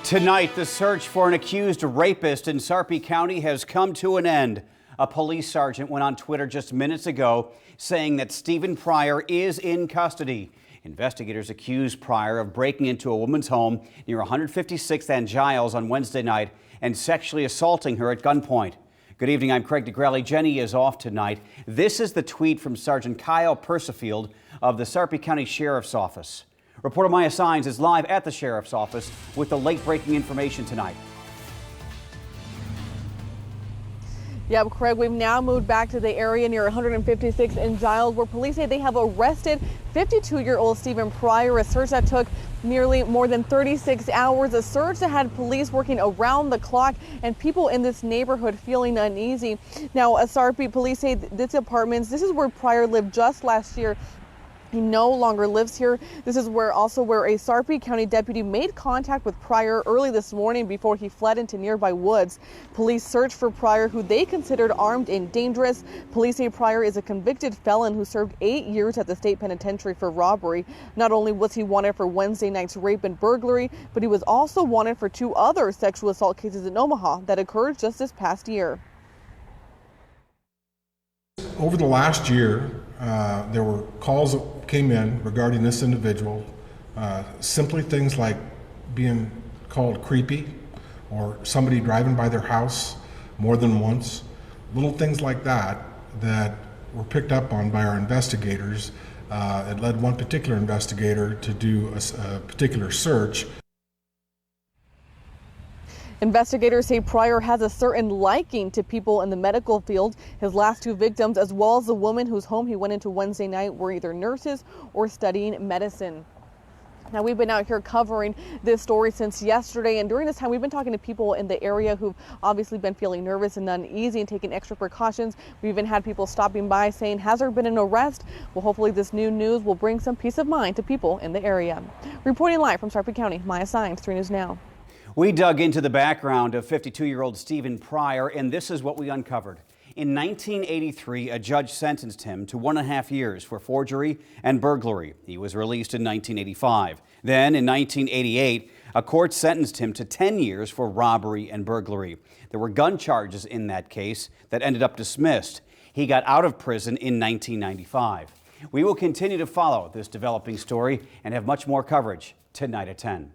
Tonight, the search for an accused rapist in Sarpy County has come to an end. A police sergeant went on Twitter just minutes ago saying that Stephen Pryor is in custody. Investigators accuse Pryor of breaking into a woman's home near 156th and Giles on Wednesday night and sexually assaulting her at gunpoint. Good evening, I'm Craig DeGrelli. Jenny is off tonight. This is the tweet from Sergeant Kyle Persifield of the Sarpy County Sheriff's Office. Reporter Maya Signs is live at the Sheriff's Office with the late-breaking information tonight. Yeah, Craig, we've now moved back to the area near 156th and Giles, where police say they have arrested 52-year-old Stephen Pryor, a search that took nearly more than 36 hours, a search that had police working around the clock and people in this neighborhood feeling uneasy. Now, Sarpy police say this is where Pryor lived just last year. He no longer lives here. This is where a Sarpy County deputy made contact with Pryor early this morning before he fled into nearby woods. Police searched for Pryor, who they considered armed and dangerous. Police say Pryor is a convicted felon who served 8 years at the state penitentiary for robbery. Not only was he wanted for Wednesday night's rape and burglary, but he was also wanted for 2 other sexual assault cases in Omaha that occurred just this past year. Over the last year, there were calls that came in regarding this individual, simply things like being called creepy or somebody driving by their house more than once, little things like that that were picked up on by our investigators. It led one particular investigator to do a particular search. Investigators say Pryor has a certain liking to people in the medical field. His last 2 victims, as well as the woman whose home he went into Wednesday night, were either nurses or studying medicine. Now, we've been out here covering this story since yesterday, and during this time we've been talking to people in the area who've obviously been feeling nervous and uneasy and taking extra precautions. We've even had people stopping by saying, has there been an arrest? Well, hopefully this new news will bring some peace of mind to people in the area. Reporting live from Sarpy County, Maya Signs, 3 News Now. We dug into the background of 52-year-old Stephen Pryor, and this is what we uncovered. In 1983, a judge sentenced him to 1.5 years for forgery and burglary. He was released in 1985. Then, in 1988, a court sentenced him to 10 years for robbery and burglary. There were gun charges in that case that ended up dismissed. He got out of prison in 1995. We will continue to follow this developing story and have much more coverage tonight at 10.